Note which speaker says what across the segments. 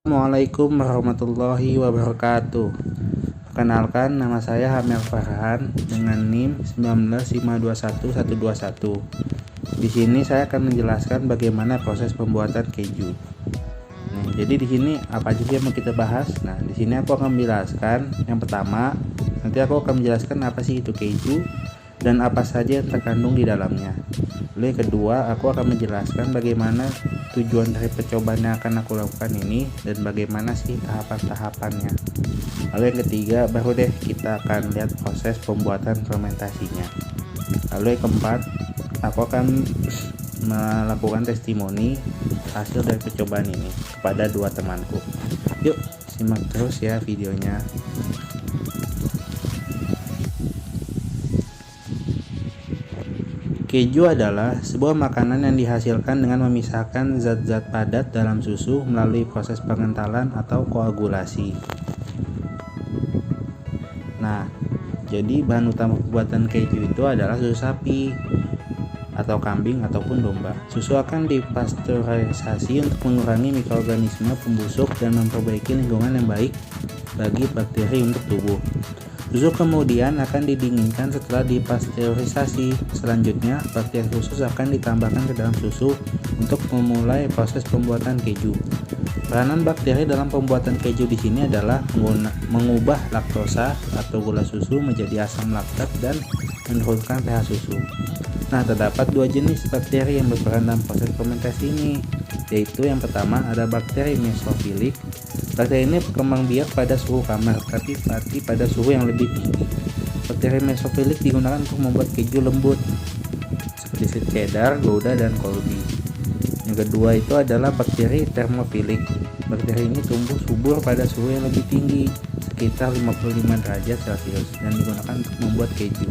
Speaker 1: Assalamualaikum warahmatullahi wabarakatuh. Perkenalkan, nama saya Hamil Farhan dengan NIM 1952121. Di sini saya akan menjelaskan bagaimana proses pembuatan keju. Jadi di sini apa aja yang mau kita bahas? Nah, di sini aku akan menjelaskan yang pertama, nanti aku akan menjelaskan apa sih itu keju dan apa saja yang terkandung di dalamnya. Lalu yang kedua, aku akan menjelaskan bagaimana tujuan dari percobaan yang akan aku lakukan ini dan bagaimana sih tahapan-tahapannya. Lalu yang ketiga, baru deh kita akan lihat proses pembuatan fermentasinya. Lalu yang keempat, aku akan melakukan testimoni hasil dari percobaan ini kepada dua temanku. Yuk simak terus ya videonya. Keju adalah sebuah makanan yang dihasilkan dengan memisahkan zat-zat padat dalam susu melalui proses pengentalan atau koagulasi. Nah, jadi bahan utama pembuatan keju itu adalah susu sapi atau kambing ataupun domba. Susu akan dipasteurisasi untuk mengurangi mikroorganisme pembusuk dan memperbaiki lingkungan yang baik bagi bakteri untuk tubuh. Susu kemudian akan didinginkan setelah dipasteurisasi. Selanjutnya, bakteri khusus akan ditambahkan ke dalam susu untuk memulai proses pembuatan keju. Peranan bakteri dalam pembuatan keju di sini adalah mengubah laktosa atau gula susu menjadi asam laktat dan menurunkan pH susu. Nah, terdapat dua jenis bakteri yang berperan dalam proses fermentasi ini, yaitu yang pertama ada bakteri mesofilik. Bakteri ini berkembang biak pada suhu kamar, tapi pada suhu yang lebih tinggi. Bakteri mesofilik digunakan untuk membuat keju lembut, seperti cheddar, gouda, dan colby. Yang kedua itu adalah bakteri termofilik. Bakteri ini tumbuh subur pada suhu yang lebih tinggi, sekitar 55 derajat Celcius, dan digunakan untuk membuat keju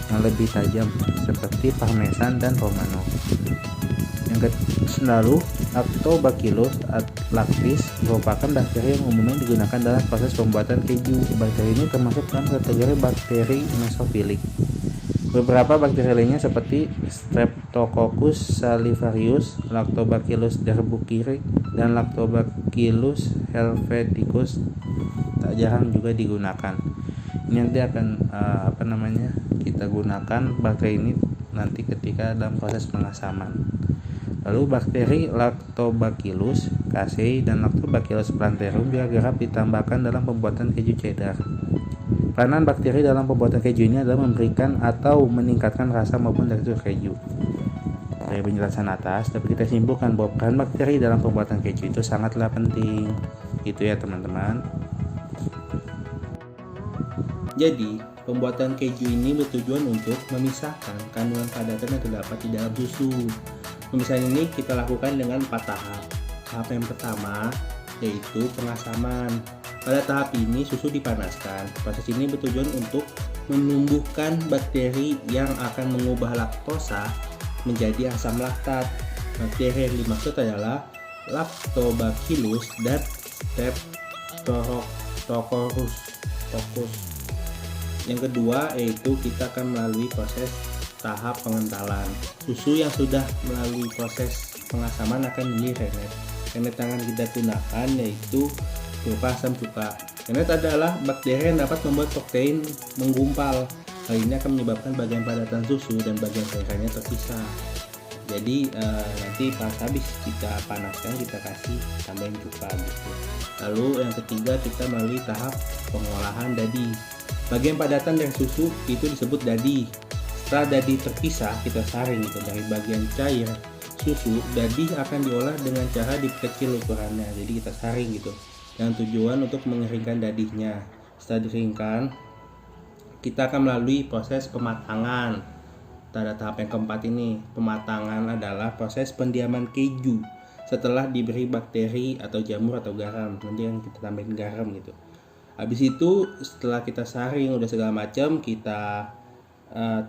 Speaker 1: yang lebih tajam seperti parmesan dan romano. Yang lalu, Lactobacillus lactis merupakan bakteri yang umumnya digunakan dalam proses pembuatan keju. Bakteri ini termasuk dalam kategori bakteri mesofilik. Beberapa bakteri lainnya seperti Streptococcus salivarius, Lactobacillus derbouxeri, dan Lactobacillus helveticus tak jarang juga digunakan. Ini nanti akan kita gunakan bakteri ini nanti ketika dalam proses pengasaman. Lalu bakteri Lactobacillus casei dan Lactobacillus plantarum juga kerap ditambahkan dalam pembuatan keju cheddar. Peranan bakteri dalam pembuatan keju ini adalah memberikan atau meningkatkan rasa maupun tekstur keju. Dari penjelasan atas dapat kita simpulkan bahwa peran bakteri dalam pembuatan keju itu sangatlah penting. Gitu ya teman-teman. Jadi, pembuatan keju ini bertujuan untuk memisahkan kandungan padatan yang terdapat di dalam susu. Pemisahan ini kita lakukan dengan 4 tahap. Tahap yang pertama yaitu pengasaman. Pada tahap ini susu dipanaskan. Proses ini bertujuan untuk menumbuhkan bakteri yang akan mengubah laktosa menjadi asam laktat. Bakteri yang dimaksud adalah Lactobacillus dan Streptococcus. Yang kedua yaitu kita akan melalui proses tahap pengentalan. Susu yang sudah melalui proses pengasaman akan menjadi rennet. Rennet yang akan kita gunakan yaitu berupa asam cuka. Rennet adalah bakteri yang dapat membuat protein menggumpal. Hal ini akan menyebabkan bagian padatan susu dan bagian cairannya terpisah. Jadi nanti pas habis kita panaskan kita kasih tambahin cuka gitu. Lalu yang ketiga kita melalui tahap pengolahan dadi. Bagian padatan dari susu itu disebut dadi. Setelah dadi terpisah, kita saring gitu dari bagian cair susu. Dadi akan diolah dengan cara diperkecil ukurannya. Jadi kita saring gitu. Dengan tujuan untuk mengeringkan dadinya. Setelah dikeringkan, kita akan melalui proses pematangan. Pada tahap yang keempat ini, pematangan adalah proses pendiaman keju setelah diberi bakteri atau jamur atau garam. Nanti yang kita tambahin garam gitu. Habis itu setelah kita saring udah segala macam, kita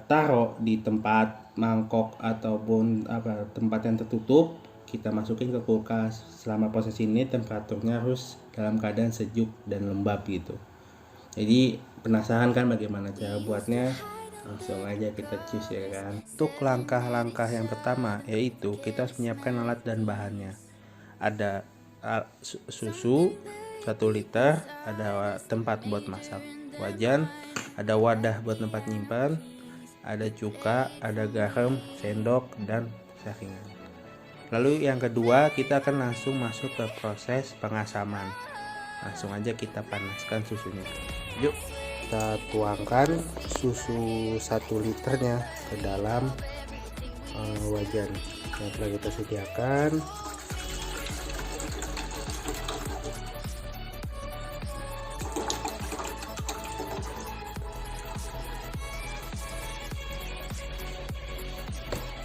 Speaker 1: taruh di tempat mangkok ataupun tempat yang tertutup, kita masukin ke kulkas. Selama proses ini temperaturnya harus dalam keadaan sejuk dan lembab gitu. Jadi penasaran kan bagaimana cara buatnya? Langsung aja kita cus ya kan. Untuk langkah-langkah yang pertama yaitu kita harus menyiapkan alat dan bahannya. Ada susu 1 liter, ada tempat buat masak, wajan, ada wadah buat tempat nyimpan, ada cuka, ada garam, sendok, dan saringan. Lalu yang kedua, kita akan langsung masuk ke proses pengasaman. Langsung aja kita panaskan susunya. Yuk, kita tuangkan susu 1 liternya ke dalam wajan yang telah kita sediakan.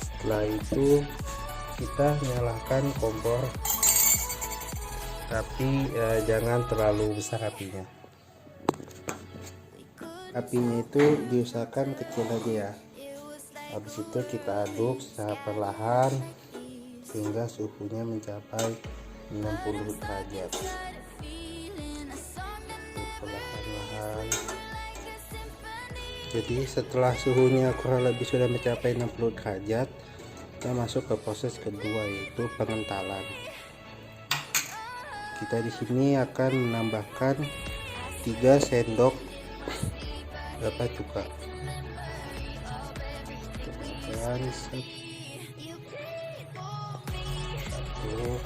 Speaker 1: Setelah itu kita nyalakan kompor, tapi jangan terlalu besar apinya. Apinya itu diusahakan kecil aja ya. Habis itu kita aduk secara perlahan hingga suhunya mencapai 60 derajat. Perlahan-lahan. Jadi setelah suhunya kurang lebih sudah mencapai 60 derajat, kita masuk ke proses kedua, yaitu pengentalan. Kita di sini akan menambahkan 3 sendok berapa cuka. Dan 1, 2,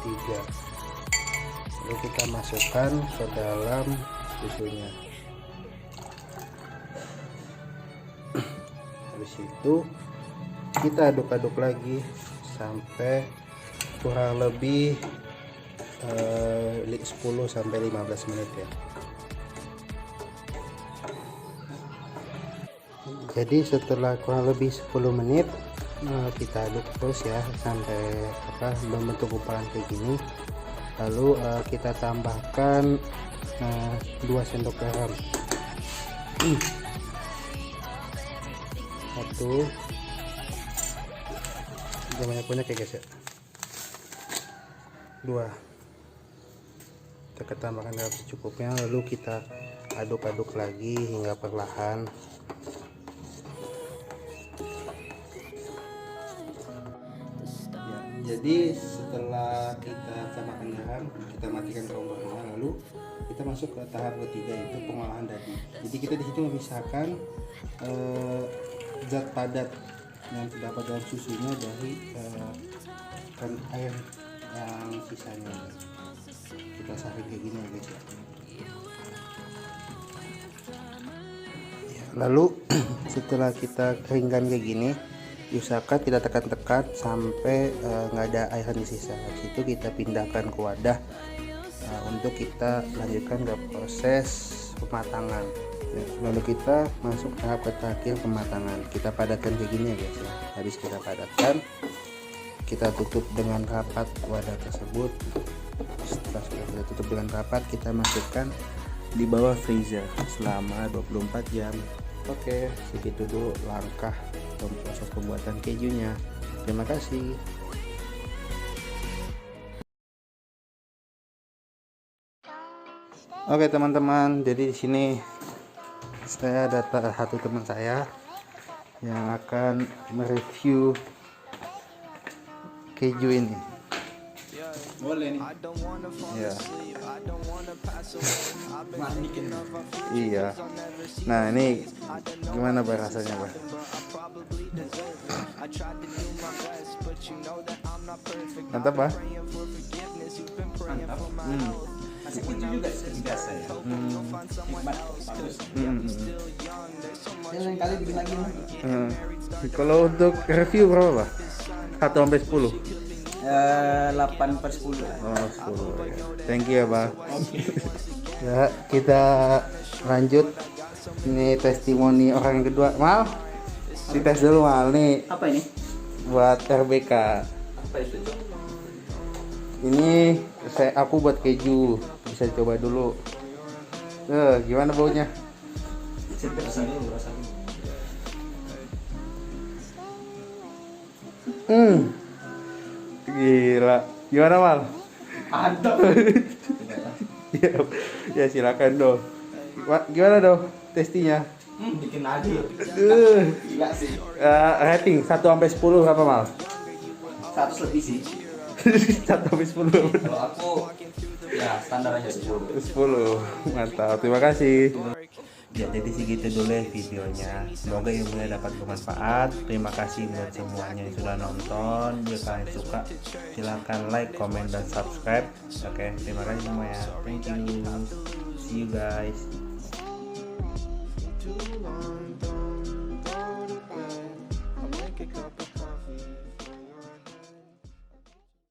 Speaker 1: 3. Lalu kita masukkan ke dalam susunya. Habis itu kita aduk-aduk lagi sampai kurang lebih 10 sampai 15 menit ya. Jadi setelah kurang lebih 10 menit kita aduk terus ya sampai membentuk gumpalan kayak gini. Lalu kita tambahkan 2 sendok garam. 1, jangan banyak ya guys ya. 2, kita tambahkan garam secukupnya, lalu kita aduk-aduk lagi hingga perlahan. Jadi setelah kita tambahkan garam, kita matikan kompornya, lalu kita masuk ke tahap ketiga, yaitu pengolahan daging. Jadi kita di situ memisahkan zat padat yang terdapat dalam susunya dari air yang sisanya. Kita saring kayak gini ya guys ya. Lalu setelah kita keringkan kayak gini, diusahakan tidak tekan-tekan sampai nggak ada air di sisa. Habis itu kita pindahkan ke wadah untuk kita lanjutkan ke proses pematangan. Lalu kita masuk tahap terakhir, pematangan. Kita padatkan kayak gini ya guys ya. Habis kita padatkan, kita tutup dengan rapat wadah tersebut. Setelah sudah kita tutup dengan rapat, kita masukkan di bawah freezer selama 24 jam. Oke, segitu dulu langkah proses pembuatan kejunya. Terima kasih. Oke teman-teman, jadi di sini saya ada satu teman saya yang akan mereview keju ini. Boleh nih. Ya. Iya. Nah ini gimana rasanya, Pak? Mantap, Pak. Mantap. Masih keju juga seperti biasa ya. Nikmat, bagus. Lain kali bikin lagi. Kalau untuk review berapa, Pak? 1 sampai 10.
Speaker 2: 8/10.
Speaker 1: Oh, 10 ya. Thank you ya, Pak. Ya, kita lanjut. Ini testimoni orang yang kedua. Mal, dites dulu, Mal. Nih.
Speaker 2: Apa ini?
Speaker 1: Buat RBK.
Speaker 2: Apa itu?
Speaker 1: Ini aku buat keju. Bisa coba dulu. Gimana baunya?
Speaker 2: Rasanya.
Speaker 1: Gila. Gimana, Mal?
Speaker 2: Mantap.
Speaker 1: Iya. Ya silakan dong. Gimana dong testinya?
Speaker 2: Bikin aja. Gila sih.
Speaker 1: Rating 1 sampai 10 berapa mal?
Speaker 2: 100 lebih sih.
Speaker 1: 1 sampai 10.
Speaker 2: Kalau aku ya standar aja 10.
Speaker 1: 10. Mantap. Terima kasih. Ya, jadi segitu dulu ya videonya. Semoga ilmunya dapat bermanfaat. Terima kasih buat semuanya yang sudah nonton. Jika kalian suka, silahkan like, comment, dan subscribe. Oke, terima kasih semuanya. Thank you. See you guys.